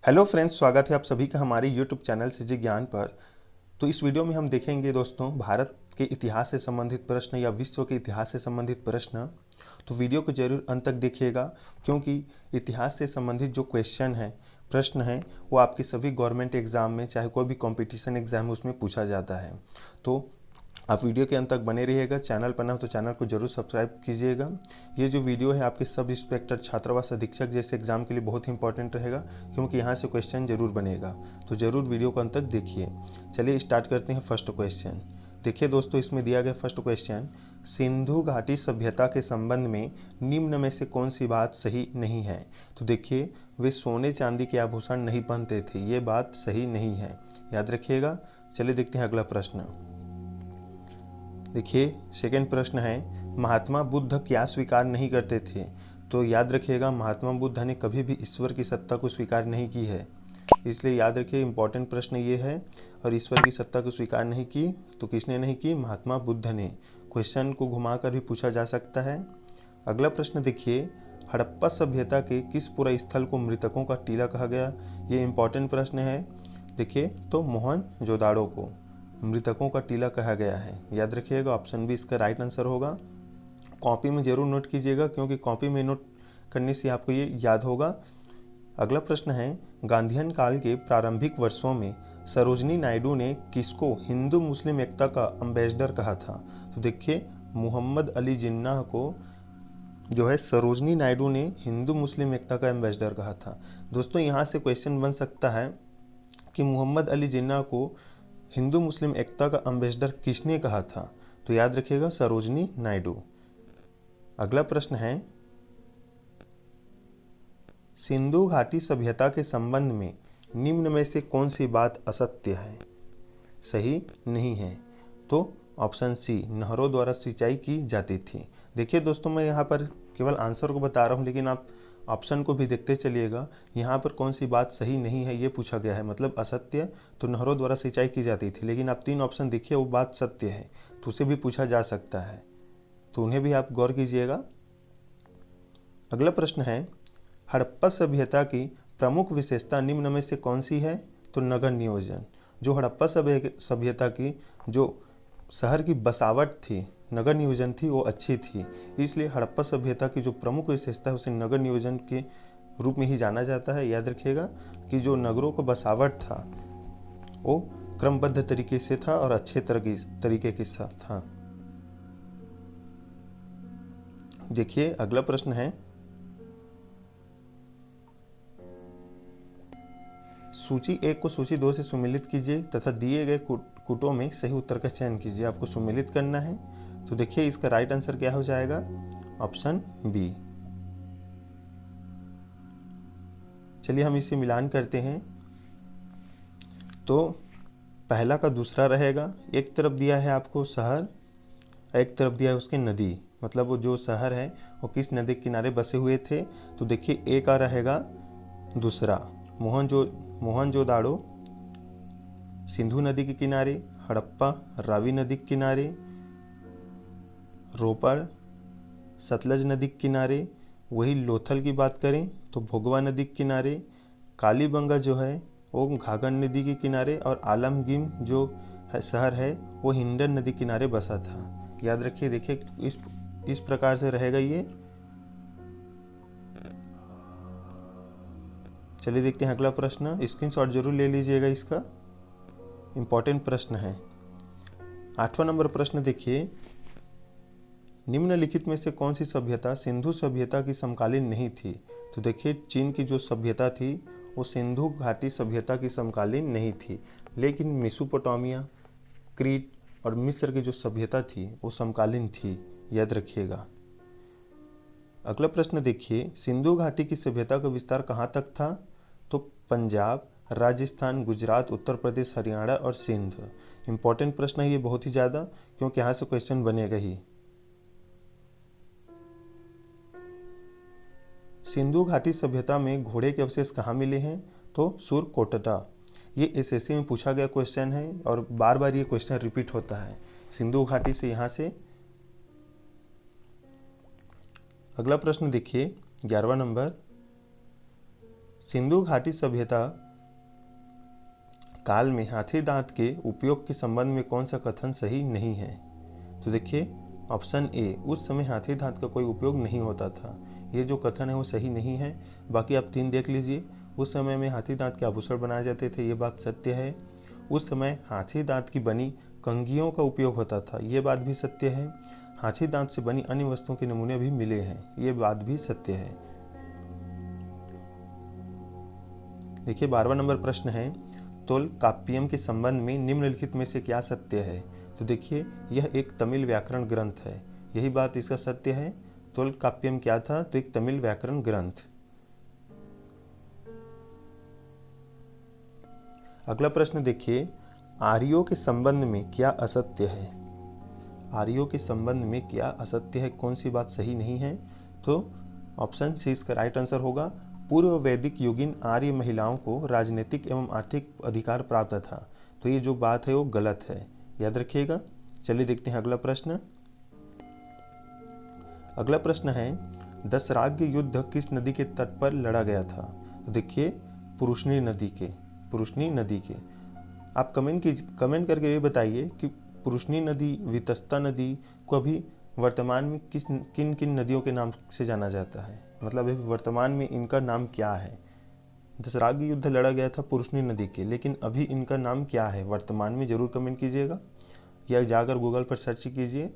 Hello friends, स्वागत है आप सभी का हमारे यूट्यूब चैनल सिजी ज्ञान पर। तो इस वीडियो में हम देखेंगे दोस्तों भारत के इतिहास से संबंधित प्रश्न या विश्व के इतिहास से संबंधित प्रश्न। तो वीडियो को जरूर अंत तक देखिएगा, क्योंकि इतिहास से संबंधित जो क्वेश्चन है, प्रश्न हैं, वो आपके सभी गवर्नमेंट एग्जाम में, चाहे कोई भी कंपटीशन एग्जाम है, उसमें पूछा जाता है। तो आप वीडियो के अंत तक बने रहिएगा। चैनल पर ना हो तो चैनल को जरूर सब्सक्राइब कीजिएगा। ये जो वीडियो है आपके सब इंस्पेक्टर, छात्रावास अधीक्षक जैसे एग्जाम के लिए बहुत ही इंपॉर्टेंट रहेगा, क्योंकि यहाँ से क्वेश्चन जरूर बनेगा। तो जरूर वीडियो को अंत तक देखिए। चलिए स्टार्ट करते हैं फर्स्ट क्वेश्चन। देखिए दोस्तों, इसमें दिया गया फर्स्ट क्वेश्चन, सिंधु घाटी सभ्यता के संबंध में निम्न में से कौन सी बात सही नहीं है। तो देखिए, वे सोने चांदी के आभूषण नहीं पहनते थे, ये बात सही नहीं है, याद रखिएगा। चलिए देखते हैं अगला प्रश्न। देखिए सेकंड प्रश्न है, महात्मा बुद्ध क्या स्वीकार नहीं करते थे। तो याद रखिएगा, महात्मा बुद्ध ने कभी भी ईश्वर की सत्ता को स्वीकार नहीं की है, इसलिए याद रखिए इंपॉर्टेंट प्रश्न ये है। और ईश्वर की सत्ता को स्वीकार नहीं की तो किसने नहीं की? महात्मा बुद्ध ने। क्वेश्चन को घुमाकर भी पूछा जा सकता है। अगला प्रश्न देखिए, हड़प्पा सभ्यता के किस पुरा स्थल को मृतकों का टीला कहा गया। ये इंपॉर्टेंट प्रश्न है। देखिए, तो मोहनजोदाड़ो को मृतकों का टीला कहा गया है, याद रखिएगा। ऑप्शन बी इसका राइट आंसर होगा। कॉपी में जरूर नोट कीजिएगा, क्योंकि कॉपी में नोट करने से आपको ये याद होगा। अगला प्रश्न है, गांधीयन काल के प्रारंभिक वर्षों में सरोजनी नायडू ने किसको हिंदू मुस्लिम एकता का एम्बेसडर कहा था। तो देखिए, मोहम्मद अली जिन्नाह को जो है सरोजनी नायडू ने हिंदू मुस्लिम एकता का एम्बेसडर कहा था। दोस्तों, यहाँ से क्वेश्चन बन सकता है कि मोहम्मद अली जिन्नाह को हिंदू मुस्लिम एकता का एम्बेसडर किसने कहा था। तो याद रखिएगा, सरोजनी नायडू। अगला प्रश्न है, सिंधु घाटी सभ्यता के संबंध में निम्न में से कौन सी बात असत्य है, सही नहीं है। तो ऑप्शन सी, नहरों द्वारा सिंचाई की जाती थी। देखिए दोस्तों, मैं यहाँ पर केवल आंसर को बता रहा हूँ, लेकिन आप ऑप्शन को भी देखते चलिएगा। यहाँ पर कौन सी बात सही नहीं है ये पूछा गया है, मतलब असत्य। तो नहरों द्वारा सिंचाई की जाती थी, लेकिन आप 3 ऑप्शन देखिए, वो बात सत्य है, तो उसे भी पूछा जा सकता है, तो उन्हें भी आप गौर कीजिएगा। अगला प्रश्न है, हड़प्पा सभ्यता की प्रमुख विशेषता निम्न में से कौन सी है। तो नगर नियोजन। जो हड़प्पा सभ्यता की जो शहर की बसावट थी, नगर नियोजन थी, वो अच्छी थी, इसलिए हड़प्पा सभ्यता की जो प्रमुख विशेषता है उसे नगर नियोजन के रूप में ही जाना जाता है। याद रखिएगा कि जो नगरों का बसावट था वो क्रमबद्ध तरीके से था और अच्छे तरीके के साथ था। देखिए अगला प्रश्न है, सूची 1 को सूची 2 से सुमेलित कीजिए तथा दिए गए कूटों में सही उत्तर का चयन कीजिए। आपको सुमेलित करना है। तो देखिए, इसका राइट आंसर क्या हो जाएगा? Option B. चलिए हम इसे मिलान करते हैं। तो पहला का दूसरा रहेगा। एक तरफ दिया है आपको शहर, एक तरफ दिया है उसके नदी, मतलब वो जो शहर है वो किस नदी के किनारे बसे हुए थे। तो देखिए, ए का रहेगा दूसरा, मोहनजोदाड़ो सिंधु नदी के किनारे, हड़प्पा रावी नदी के किनारे, रोपड़ सतलज नदी के किनारे। वही लोथल की बात करें तो भोगवा नदी के किनारे, कालीबंगा जो है वो घाघर नदी के किनारे, और आलमगीर जो है शहर है वो हिंडन नदी किनारे बसा था। याद रखिए, देखिए इस प्रकार से रहेगा ये। चलिए देखते हैं अगला प्रश्न। स्क्रीनशॉट जरूर ले लीजिएगा, इसका इंपॉर्टेंट प्रश्न है। 8वां नंबर प्रश्न देखिए, निम्नलिखित में से कौन सी सभ्यता सिंधु सभ्यता की समकालीन नहीं थी। तो देखिए, चीन की जो सभ्यता थी वो सिंधु घाटी सभ्यता की समकालीन नहीं थी, लेकिन मेसोपोटामिया, क्रीट और मिस्र की जो सभ्यता थी वो समकालीन थी, याद रखिएगा। अगला प्रश्न देखिए, सिंधु घाटी की सभ्यता का विस्तार कहाँ तक था। तो पंजाब, राजस्थान, गुजरात, उत्तर प्रदेश, हरियाणा और सिंध। इंपॉर्टेंट प्रश्न है ये बहुत ही ज़्यादा, क्योंकि यहाँ से क्वेश्चन बनेगा ही। सिंधु घाटी सभ्यता में घोड़े के अवशेष कहाँ मिले हैं। तो सुरकोटटा। ये एसएससी में पूछा गया क्वेश्चन है और बार बार ये क्वेश्चन रिपीट होता है सिंधु घाटी से यहाँ से। अगला प्रश्न देखिए 11वां नंबर, सिंधु घाटी सभ्यता काल में हाथी दांत के उपयोग के संबंध में कौन सा कथन सही नहीं है? तो देखिए ऑप्शन ए, उस समय हाथी दांत का कोई उपयोग नहीं होता था, ये जो कथन है वो सही नहीं है। बाकी आप 3 देख लीजिए। उस समय में हाथी दांत के आभूषण बनाए जाते थे, ये बात सत्य है। उस समय हाथी दांत की बनी कंघियों का उपयोग होता था, ये बात भी सत्य है। हाथी दांत से बनी अन्य वस्तुओं के नमूने भी मिले हैं, ये बात भी सत्य है। देखिए 12वां नंबर प्रश्न है, तोल्काप्पियम के संबंध में निम्नलिखित में से क्या सत्य है? तो देखिए यह एक तमिल व्याकरण ग्रंथ है, यही बात इसका सत्य है। तोल्काप्पियम क्या था? तो एक तमिल व्याकरण ग्रंथ। अगला प्रश्न देखिए, आर्यों के संबंध में क्या असत्य है? आर्यों के संबंध में क्या असत्य है, कौन सी बात सही नहीं है? तो ऑप्शन सी इसका राइट आंसर होगा। पूर्व वैदिक युगीन आर्य महिलाओं को राजनीतिक एवं आर्थिक अधिकार प्राप्त था, तो ये जो बात है वो गलत है, याद रखिएगा। चलिए देखते हैं अगला प्रश्न। अगला प्रश्न है, दशराग्य युद्ध किस नदी के तट पर लड़ा गया था? तो देखिए पुरुषनी नदी के। आप कमेंट करके ये बताइए कि पुरुषनी नदी, वितस्ता नदी को अभी वर्तमान में किन किन नदियों के नाम से जाना जाता है, मतलब अभी वर्तमान में इनका नाम क्या है? दशराग्य युद्ध लड़ा गया था पुरुषनी नदी के, लेकिन अभी इनका नाम क्या है वर्तमान में? जरूर कमेंट कीजिएगा या जाकर गूगल पर सर्च कीजिए।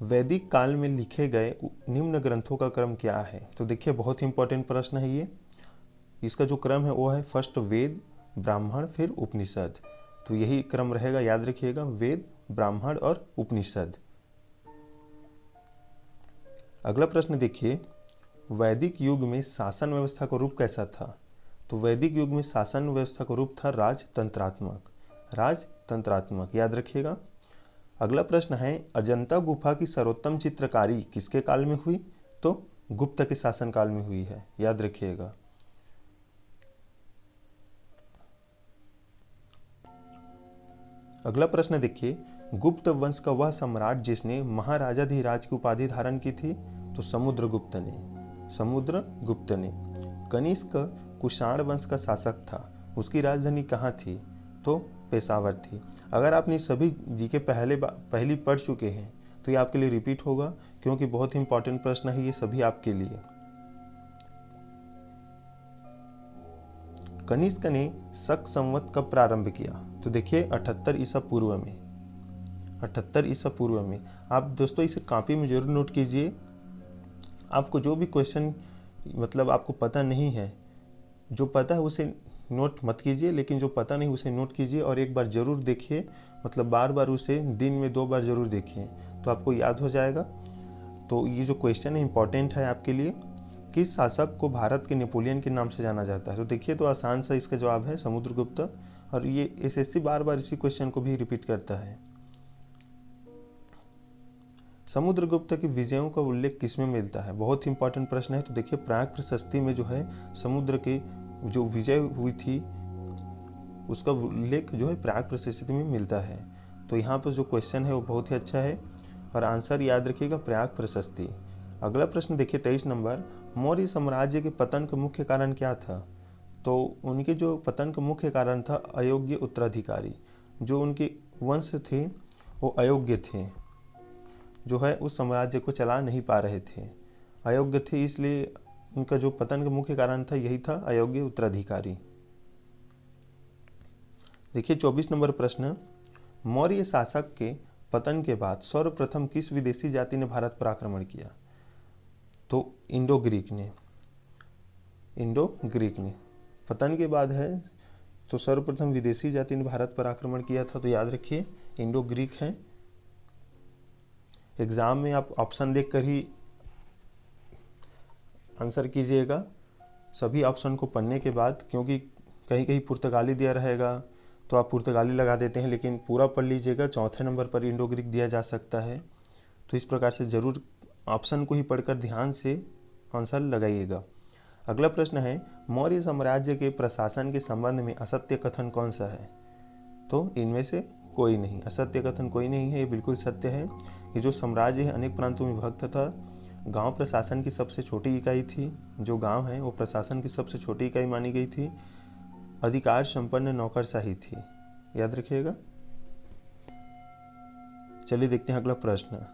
वैदिक काल में लिखे गए निम्न ग्रंथों का क्रम क्या है? तो देखिए बहुत ही इंपॉर्टेंट प्रश्न है ये। इसका जो क्रम है वो है फर्स्ट वेद, ब्राह्मण, फिर उपनिषद। तो यही क्रम रहेगा, याद रखिएगा, वेद, ब्राह्मण और उपनिषद। अगला प्रश्न देखिए, वैदिक युग में शासन व्यवस्था का रूप कैसा था? तो वैदिक युग में शासन व्यवस्था का रूप था राजतंत्रात्मक, याद रखिएगा। अगला प्रश्न है, अजंता गुफा की सर्वोत्तम चित्रकारी किसके काल में हुई? तो गुप्त के शासन काल में हुई है, याद रखिएगा। अगला प्रश्न देखिए, गुप्त वंश का वह सम्राट जिसने महाराजाधिराज की उपाधि धारण की थी? तो समुद्रगुप्त ने। कनिष्क कुषाण वंश का शासक था, उसकी राजधानी कहाँ थी? तो पेशावर थी। अगर आपने सभी जीके पहली पढ़ चुके हैं तो ये आपके लिए रिपीट होगा, क्योंकि बहुत ही इंपॉर्टेंट प्रश्न है ये सभी आपके लिए। कनिष्क ने शक संवत कब प्रारंभ किया? तो देखिए 78 ईसा पूर्व में। आप दोस्तों इसे कॉपी में जरूर नोट कीजिए। आपको जो भी क्वेश्चन मतलब आपको पता नहीं है, जो पता है उसे नोट मत कीजिए, लेकिन जो पता नहीं उसे नोट कीजिए और एक बार ज़रूर देखिए, मतलब बार बार उसे दिन में 2 बार ज़रूर देखिए, तो आपको याद हो जाएगा। तो ये जो क्वेश्चन है इंपॉर्टेंट है आपके लिए। किस शासक को भारत के नेपोलियन के नाम से जाना जाता है? तो देखिए तो आसान सा इसका जवाब है समुद्रगुप्त। और ये एसएससी बार बार इसी क्वेश्चन को भी रिपीट करता है। समुद्रगुप्त की विजयों का उल्लेख किसमें मिलता है? बहुत ही इंपॉर्टेंट प्रश्न है। तो देखिए प्राग प्रशस्ति में जो है समुद्र की जो विजय हुई थी उसका उल्लेख जो है प्राग प्रशस्ति में मिलता है। तो यहाँ पर जो क्वेश्चन है वो बहुत ही अच्छा है और आंसर याद रखिएगा प्राग प्रशस्ति। अगला प्रश्न देखिए 23 नंबर, मौर्य साम्राज्य के पतन का मुख्य कारण क्या था? तो उनके जो पतन का मुख्य कारण था अयोग्य उत्तराधिकारी। जो उनके वंश थे वो अयोग्य थे, जो है उस साम्राज्य को चला नहीं पा रहे थे, अयोग्य थे, इसलिए उनका जो पतन का मुख्य कारण था यही था अयोग्य उत्तराधिकारी। देखिए 24 नंबर प्रश्न, मौर्य शासक के पतन के बाद सर्वप्रथम किस विदेशी जाति ने भारत पर आक्रमण किया? तो इंडो ग्रीक ने। पतन के बाद है तो सर्वप्रथम विदेशी जाति ने भारत पर आक्रमण किया था, तो याद रखिए इंडो ग्रीक है। एग्जाम में आप ऑप्शन देखकर ही आंसर कीजिएगा, सभी ऑप्शन को पढ़ने के बाद, क्योंकि कहीं कहीं पुर्तगाली दिया रहेगा तो आप पुर्तगाली लगा देते हैं, लेकिन पूरा पढ़ लीजिएगा, चौथे नंबर पर इंडो ग्रीक दिया जा सकता है। तो इस प्रकार से ज़रूर ऑप्शन को ही पढ़कर ध्यान से आंसर लगाइएगा। अगला प्रश्न है, मौर्य साम्राज्य के प्रशासन के संबंध में असत्य कथन कौन सा है? तो इनमें से कोई नहीं, असत्य कथन कोई नहीं है, ये बिल्कुल सत्य है कि जो साम्राज्य है अनेक प्रांतों में विभक्त था। गांव प्रशासन की सबसे छोटी इकाई थी। जो गांव है वो प्रशासन की सबसे छोटी इकाई मानी गई थी। अधिकार संपन्न नौकरशाही थी। याद रखिएगा। चलिए देखते हैं अगला प्रश्न।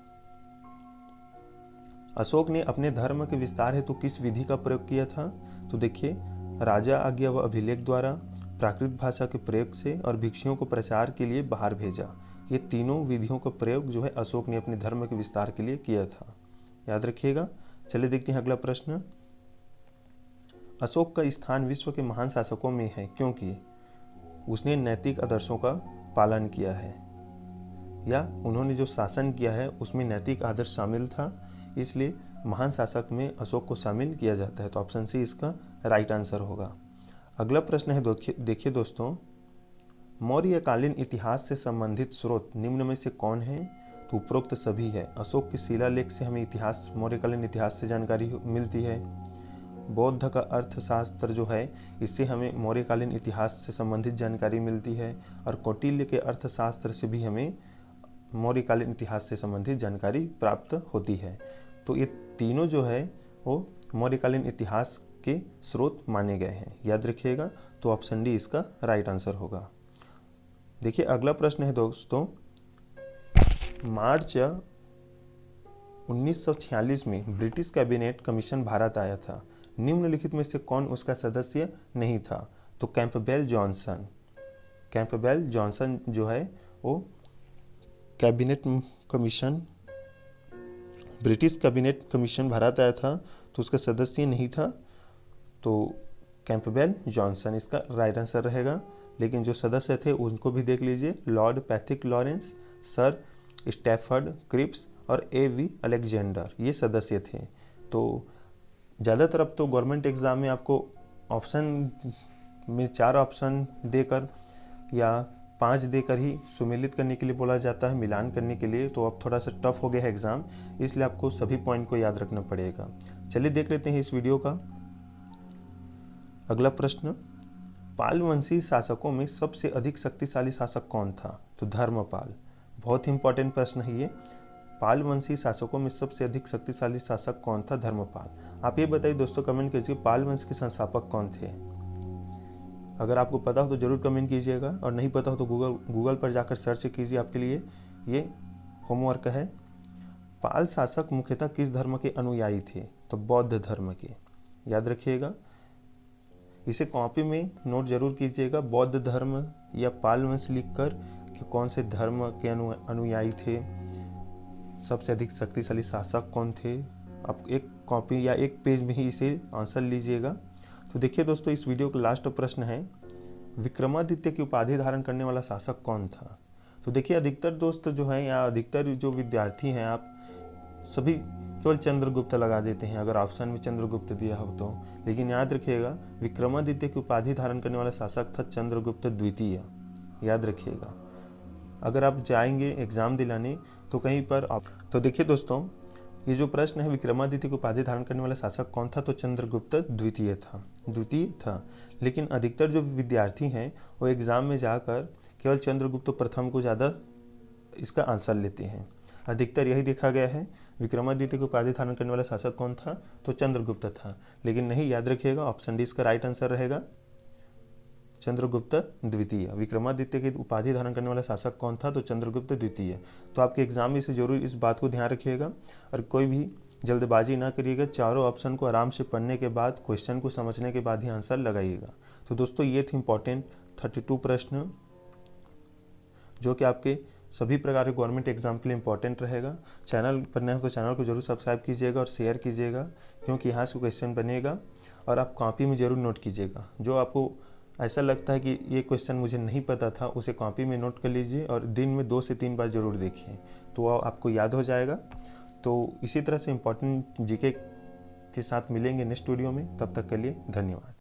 अशोक ने अपने धर्म के विस्तार हेतु किस विधि का प्रयोग किया था? तो देखिए, राजा आज्ञा व अभिलेख द्वारा, प्राकृत भाषा के प्रयोग से और भिक्षुओं को प्रचार के लिए बाहर भेजा। ये तीनों विधियों का प्रयोग जो है अशोक ने अपने धर्म के विस्तार के लिए किया था। याद रखिएगा। चलिए देखते हैं अगला प्रश्न। अशोक का स्थान विश्व के महान शासकों में है क्योंकि उसने नैतिक आदर्शों का पालन किया है, या उन्होंने जो शासन किया है उसमें नैतिक आदर्श शामिल था, इसलिए महान शासक में अशोक को शामिल किया जाता है। तो ऑप्शन सी इसका राइट आंसर होगा। अगला प्रश्न है, देखिए दोस्तों, मौर्यकालीन इतिहास से संबंधित स्रोत निम्न में से कौन है? तो उपरोक्त सभी है। अशोक के शिलालेख से हमें इतिहास, मौर्यकालीन इतिहास से जानकारी मिलती है। बौद्ध का अर्थशास्त्र जो है, इससे हमें मौर्यकालीन इतिहास से संबंधित जानकारी मिलती है। और कौटिल्य के अर्थशास्त्र से भी हमें मौर्यकालीन इतिहास से संबंधित जानकारी प्राप्त होती है। तो ये तीनों जो है वो मौर्यकालीन इतिहास के स्रोत माने गए हैं। याद रखिएगा। तो ऑप्शन डी इसका राइट आंसर होगा। देखिए अगला प्रश्न है दोस्तों, मार्च 1946 में ब्रिटिश कैबिनेट कमीशन भारत आया था। निम्नलिखित में से कौन उसका सदस्य नहीं था? तो कैंपबेल जॉनसन। कैंपबेल जॉनसन जो है वो cabinet commission, British cabinet commission Bharat आया था तो उसका सदस्य नहीं था। तो कैंपबेल जॉनसन इसका राइट आंसर रहेगा। लेकिन जो सदस्य थे उनको भी देख लीजिए, Lord Pethick Lawrence, sir Stafford Cripps और A.V. अलेक्जेंडर, ये सदस्य थे। तो ज़्यादातर अब तो गवर्नमेंट एग्ज़ाम में आपको ऑप्शन में 4 ऑप्शन देकर या 5 देकर ही सुमेलित करने के लिए बोला जाता है, मिलान करने के लिए। तो अब थोड़ा सा टफ हो गया है एग्ज़ाम, इसलिए आपको सभी पॉइंट को याद रखना पड़ेगा। चलिए देख लेते हैं इस वीडियो का अगला प्रश्न। पाल वंशी शासकों में सबसे अधिक शक्तिशाली शासक कौन था? तो धर्मपाल। बहुत ही इंपॉर्टेंट प्रश्न है ये। पाल वंशी शासकों में सबसे अधिक शक्तिशाली शासक कौन था? धर्मपाल। आप ये बताइए दोस्तों, कमेंट कीजिए, पाल वंश के संस्थापक कौन थे? अगर आपको पता हो तो जरूर कमेंट कीजिएगा, और नहीं पता हो तो गूगल पर जाकर सर्च कीजिए, आपके लिए ये होमवर्क है। पाल शासक मुख्यतः किस धर्म के अनुयायी थे? तो बौद्ध धर्म के। याद रखिएगा। इसे कॉपी में नोट जरूर कीजिएगा, बौद्ध धर्म या पाल वंश लिखकर कि कौन से धर्म के अनुयायी थे, सबसे अधिक शक्तिशाली शासक कौन थे। आप एक कॉपी या एक पेज में ही इसे आंसर लीजिएगा। तो देखिए दोस्तों, इस वीडियो का लास्ट प्रश्न है, विक्रमादित्य की उपाधि धारण करने वाला शासक कौन था? तो देखिए अधिकतर दोस्त जो हैं या अधिकतर जो विद्यार्थी हैं, आप सभी केवल चंद्रगुप्त लगा देते हैं अगर ऑप्शन में चंद्रगुप्त दिया हो तो। लेकिन याद रखिएगा, विक्रमादित्य की उपाधि धारण करने वाला शासक था चंद्रगुप्त द्वितीय। याद रखिएगा। अगर आप जाएंगे एग्जाम दिलाने तो कहीं पर आप, तो देखिए दोस्तों, ये जो प्रश्न है, विक्रमादित्य की उपाधि धारण करने वाला शासक कौन था? तो चंद्रगुप्त द्वितीय था। लेकिन अधिकतर जो विद्यार्थी हैं वो एग्जाम में जाकर केवल चंद्रगुप्त प्रथम को ज़्यादा इसका आंसर लेते हैं। अधिकतर यही देखा गया है। विक्रमादित्य की उपाधि धारण करने वाला शासक कौन था? तो चंद्रगुप्त था। लेकिन नहीं, याद रखिएगा, ऑप्शन डी इसका राइट आंसर रहेगा, चंद्रगुप्त द्वितीय। विक्रमादित्य की उपाधि धारण करने वाला शासक कौन था? तो चंद्रगुप्त द्वितीय। तो आपके एग्जाम में से जरूर इस बात को ध्यान रखिएगा और कोई भी जल्दबाजी ना करिएगा। चारों ऑप्शन को आराम से पढ़ने के बाद, क्वेश्चन को समझने के बाद ही आंसर लगाइएगा। तो दोस्तों, ये थे इंपॉर्टेंट 32 प्रश्न जो कि आपके सभी प्रकार के गवर्नमेंट एग्जाम के लिए इंपॉर्टेंट रहेगा। चैनल पर नए हो तो चैनल को जरूर सब्सक्राइब कीजिएगा और शेयर कीजिएगा, क्योंकि यहाँ से क्वेश्चन बनेगा और आप कॉपी में जरूर नोट कीजिएगा। जो आपको ऐसा लगता है कि ये क्वेश्चन मुझे नहीं पता था, उसे कॉपी में नोट कर लीजिए और दिन में 2 से 3 बार जरूर देखिए, तो आपको याद हो जाएगा। तो इसी तरह से इंपॉर्टेंट जीके के साथ मिलेंगे नेक्स्ट वीडियो में। तब तक के लिए धन्यवाद।